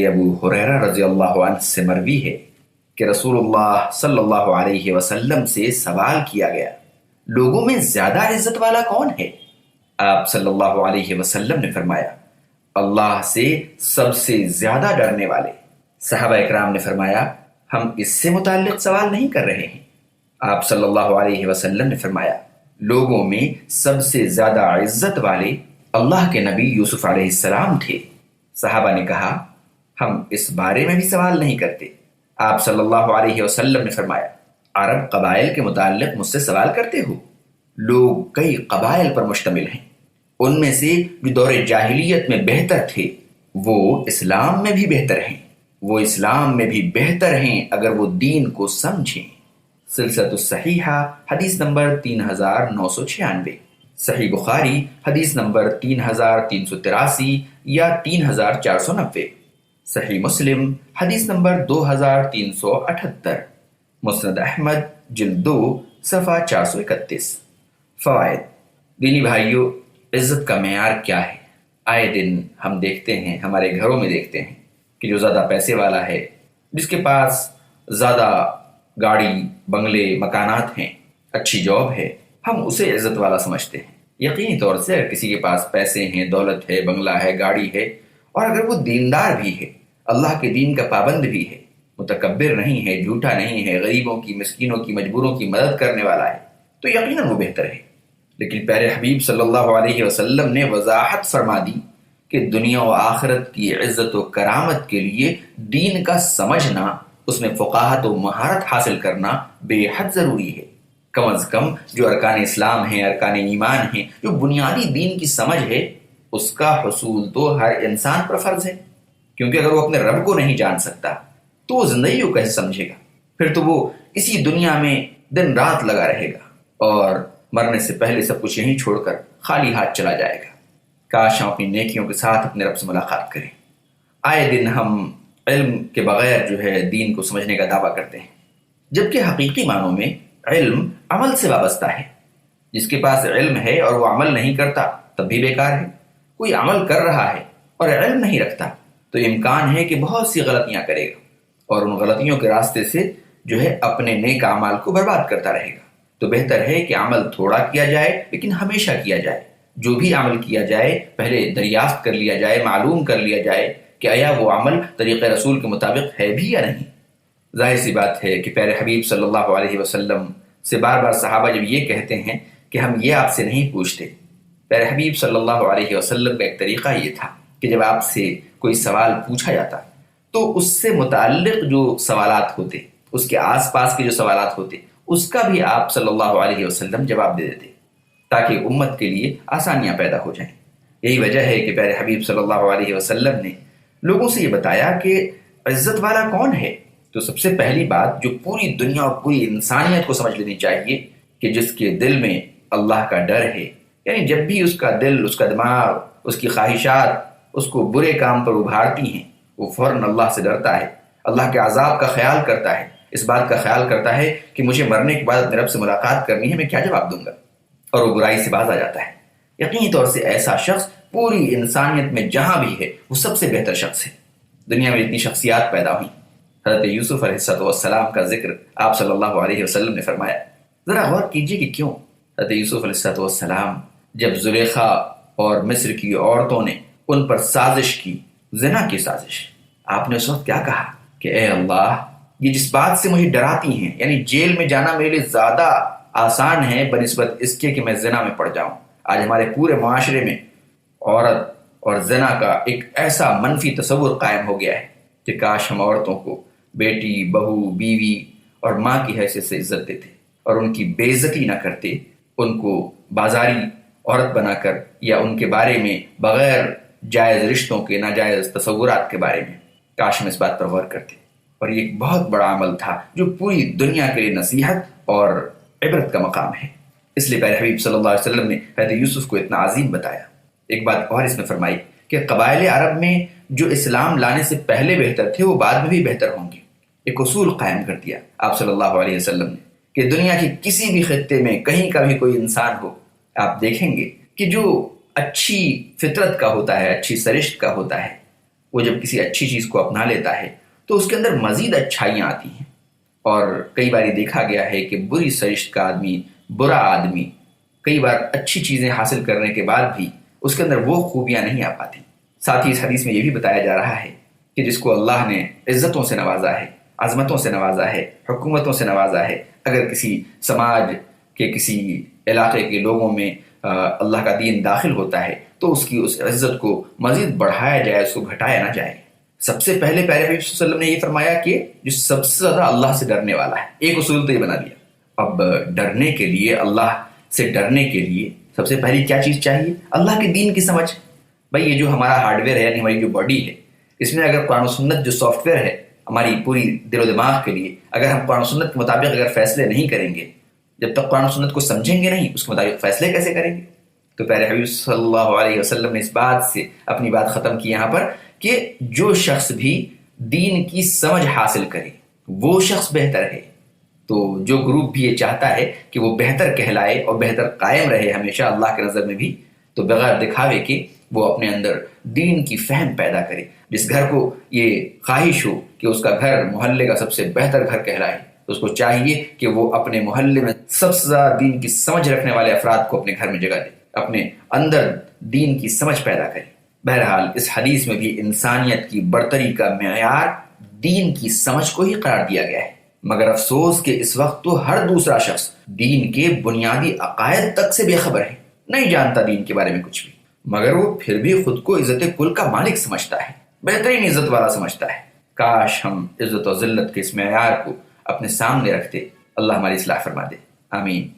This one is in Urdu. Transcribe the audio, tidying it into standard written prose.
ابو ہریرہ رضی اللہ عنہ سے مروی ہے کہ رسول اللہ صلی اللہ علیہ وسلم سے سوال کیا گیا، لوگوں میں زیادہ عزت والا کون ہے؟ آپ صلی اللہ علیہ وسلم نے فرمایا، اللہ سے سب سے زیادہ ڈرنے والے۔ صحابہ اکرام نے فرمایا، ہم اس سے متعلق سوال نہیں کر رہے ہیں۔ آپ صلی اللہ علیہ وسلم نے فرمایا، لوگوں میں سب سے زیادہ عزت والے اللہ کے نبی یوسف علیہ السلام تھے۔ صحابہ نے کہا، ہم اس بارے میں بھی سوال نہیں کرتے۔ آپ صلی اللہ علیہ وسلم نے فرمایا، عرب قبائل کے متعلق مجھ سے سوال کرتے ہو؟ لوگ کئی قبائل پر مشتمل ہیں، ان میں سے جو دور جاہلیت میں بہتر تھے وہ اسلام میں بھی بہتر ہیں، وہ اسلام میں بھی بہتر ہیں اگر وہ دین کو سمجھیں۔ سلسلۃ الصحیحہ حدیث نمبر 3996، صحیح بخاری حدیث نمبر 3383 یا 3490، صحیح مسلم حدیث نمبر 2378، مسند احمد جلد 2 صفحہ 431۔ فوائد۔ دینی بھائیوں، عزت کا معیار کیا ہے؟ آئے دن ہم دیکھتے ہیں، ہمارے گھروں میں دیکھتے ہیں کہ جو زیادہ پیسے والا ہے، جس کے پاس زیادہ گاڑی بنگلے مکانات ہیں، اچھی جاب ہے، ہم اسے عزت والا سمجھتے ہیں۔ یقینی طور سے اگر کسی کے پاس پیسے ہیں، دولت ہے، بنگلہ ہے، گاڑی ہے، اور اگر وہ دیندار بھی ہے، اللہ کے دین کا پابند بھی ہے، متکبر نہیں ہے، جھوٹا نہیں ہے، غریبوں کی، مسکینوں کی، مجبوروں کی مدد کرنے والا ہے، تو یقیناً وہ بہتر ہے۔ لیکن پیارے حبیب صلی اللہ علیہ وسلم نے وضاحت فرما دی کہ دنیا و آخرت کی عزت و کرامت کے لیے دین کا سمجھنا، اس میں فقاہت و مہارت حاصل کرنا بے حد ضروری ہے۔ کم از کم جو ارکان اسلام ہیں، ارکان ایمان ہیں، جو بنیادی دین کی سمجھ ہے، اس کا حصول تو ہر انسان پر فرض ہے، کیونکہ اگر وہ اپنے رب کو نہیں جان سکتا تو وہ زندگی کو کیسے سمجھے گا؟ پھر تو وہ اسی دنیا میں دن رات لگا رہے گا اور مرنے سے پہلے سب کچھ یہیں چھوڑ کر خالی ہاتھ چلا جائے گا۔ کاش ہم اپنی نیکیوں کے ساتھ اپنے رب سے ملاقات کریں۔ آئے دن ہم علم کے بغیر جو ہے دین کو سمجھنے کا دعویٰ کرتے ہیں، جبکہ حقیقی معنوں میں علم عمل سے وابستہ ہے۔ جس کے پاس علم ہے اور وہ عمل نہیں کرتا تب بھی بیکار ہے۔ کوئی عمل کر رہا ہے اور علم نہیں رکھتا تو امکان ہے کہ بہت سی غلطیاں کرے گا اور ان غلطیوں کے راستے سے جو ہے اپنے نیک اعمال کو برباد کرتا رہے گا۔ تو بہتر ہے کہ عمل تھوڑا کیا جائے لیکن ہمیشہ کیا جائے۔ جو بھی عمل کیا جائے پہلے دریافت کر لیا جائے، معلوم کر لیا جائے کہ آیا وہ عمل طریقہ رسول کے مطابق ہے بھی یا نہیں۔ ظاہر سی بات ہے کہ پیارے حبیب صلی اللہ علیہ وسلم سے بار بار صحابہ جب یہ کہتے ہیں کہ ہم یہ آپ سے نہیں پوچھتے، پیارے حبیب صلی اللہ علیہ وسلم کا ایک طریقہ یہ تھا کہ جب آپ سے کوئی سوال پوچھا جاتا تو اس سے متعلق جو سوالات ہوتے، اس کے آس پاس کے جو سوالات ہوتے، اس کا بھی آپ صلی اللہ علیہ وسلم جواب دے دیتے تاکہ امت کے لیے آسانیاں پیدا ہو جائیں۔ یہی وجہ ہے کہ پیارے حبیب صلی اللہ علیہ وسلم نے لوگوں سے یہ بتایا کہ عزت والا کون ہے۔ تو سب سے پہلی بات جو پوری دنیا اور پوری انسانیت کو سمجھ لینی چاہیے کہ جس کے دل میں اللہ کا ڈر ہے، یعنی جب بھی اس کا دل، اس کا دماغ، اس کی خواہشات اس کو برے کام پر ابھارتی ہیں، وہ فوراً اللہ سے ڈرتا ہے، اللہ کے عذاب کا خیال کرتا ہے، اس بات کا خیال کرتا ہے کہ مجھے مرنے کے بعد اپنے رب سے ملاقات کرنی ہے، میں کیا جواب دوں گا، اور وہ برائی سے باز آ جاتا ہے۔ یقینی طور سے ایسا شخص پوری انسانیت میں جہاں بھی ہے وہ سب سے بہتر شخص ہے۔ دنیا میں اتنی شخصیات پیدا ہوئیں، حضرت یوسف علیہ السلام کا ذکر آپ صلی اللہ علیہ وسلم نے فرمایا۔ ذرا غور کیجئے کہ کیوں حضرت یوسف علیہ السلام جب زلیخا اور مصر کی عورتوں نے ان پر سازش کی، زنا کی سازش، آپ نے اس وقت کیا کہا کہ اے اللہ، یہ جس بات سے مجھے ڈراتی ہیں، یعنی جیل میں جانا میرے لیے زیادہ آسان ہے بنسبت اس کے کہ میں زنا میں پڑ جاؤں۔ آج ہمارے پورے معاشرے میں عورت اور زنا کا ایک ایسا منفی تصور قائم ہو گیا ہے کہ کاش ہم عورتوں کو بیٹی، بہو، بیوی اور ماں کی حیثیت سے عزت دیتے اور ان کی بے عزتی نہ کرتے، ان کو بازاری عورت بنا کر یا ان کے بارے میں بغیر جائز رشتوں کے، ناجائز تصورات کے بارے میں کاش ہم اس بات پر غور کرتے۔ اور یہ ایک بہت بڑا عمل تھا جو پوری دنیا کے لیے نصیحت اور عبرت کا مقام ہے۔ اس لیے پیارے حبیب صلی اللہ علیہ وسلم نے حضرت یوسف کو اتنا عظیم بتایا۔ ایک بات اور اس میں فرمائی کہ قبائل عرب میں جو اسلام لانے سے پہلے بہتر تھے وہ بعد میں بھی بہتر ہوں گے۔ ایک اصول قائم کر دیا آپ صلی اللہ علیہ وسلم نے کہ دنیا کی کسی بھی خطے میں کہیں کا بھی کوئی انسان ہو، آپ دیکھیں گے کہ جو اچھی فطرت کا ہوتا ہے، اچھی سرشت کا ہوتا ہے، وہ جب کسی اچھی چیز کو اپنا لیتا ہے تو اس کے اندر مزید اچھائیاں آتی ہیں، اور کئی بار دیکھا گیا ہے کہ بری سرشت کا آدمی، برا آدمی، کئی بار اچھی چیزیں حاصل کرنے کے بعد بھی اس کے اندر وہ خوبیاں نہیں آ پاتی۔ ساتھ ہی اس حدیث میں یہ بھی بتایا جا رہا ہے کہ جس کو اللہ نے عزتوں سے نوازا ہے، عظمتوں سے نوازا ہے، حکومتوں سے نوازا ہے، اگر کسی سماج کے کسی علاقے کے لوگوں میں اللہ کا دین داخل ہوتا ہے تو اس کی اس عزت کو مزید بڑھایا جائے، اس کو گھٹایا نہ جائے۔ سب سے پہلے پیارے نبی صلی اللہ علیہ وسلم نے یہ فرمایا کہ جو سب سے زیادہ اللہ سے ڈرنے والا ہے، ایک اصول تو یہ بنا دیا۔ اب ڈرنے کے لیے، اللہ سے ڈرنے کے لیے سب سے پہلی کیا چیز چاہیے؟ اللہ کے دین کی سمجھ۔ بھائی یہ جو ہمارا ہارڈ ویئر ہے، یعنی ہماری جو باڈی ہے، اس میں اگر قرآن و سنت جو سافٹ ویئر ہے ہماری پوری دل و دماغ کے لیے، اگر ہم قرآن و سنت کے مطابق اگر فیصلے نہیں کریں گے، جب تک قرآن و سنت کو سمجھیں گے نہیں، اس کے مطابق فیصلے کیسے کریں گے؟ تو پیارے حبیب صلی اللہ علیہ وسلم نے اس بات سے اپنی بات ختم کی یہاں پر کہ جو شخص بھی دین کی سمجھ حاصل کرے وہ شخص بہتر ہے۔ تو جو گروپ بھی یہ چاہتا ہے کہ وہ بہتر کہلائے اور بہتر قائم رہے ہمیشہ اللہ کے نظر میں بھی، تو بغیر دکھاوے کے وہ اپنے اندر دین کی فہم پیدا کرے۔ جس گھر کو یہ خواہش ہو کہ اس کا گھر محلے کا سب سے بہتر گھر کہلائے، تو اس کو چاہیے کہ وہ اپنے محلے میں سب سے زیادہ دین کی سمجھ رکھنے والے افراد کو اپنے گھر میں جگہ دے، اپنے اندر دین کی سمجھ پیدا کرے۔ بہرحال اس حدیث میں بھی انسانیت کی برتری کا معیار دین کی سمجھ کو ہی قرار دیا گیا ہے، مگر افسوس کہ اس وقت تو ہر دوسرا شخص دین کے بنیادی عقائد تک سے بے خبر ہے، نہیں جانتا دین کے بارے میں کچھ بھی، مگر وہ پھر بھی خود کو عزت کل کا مالک سمجھتا ہے، بہترین عزت والا سمجھتا ہے۔ کاش ہم عزت و ذلت کے اس معیار کو اپنے سامنے رکھتے۔ اللہ ہماری اصلاح فرما دے، آمین۔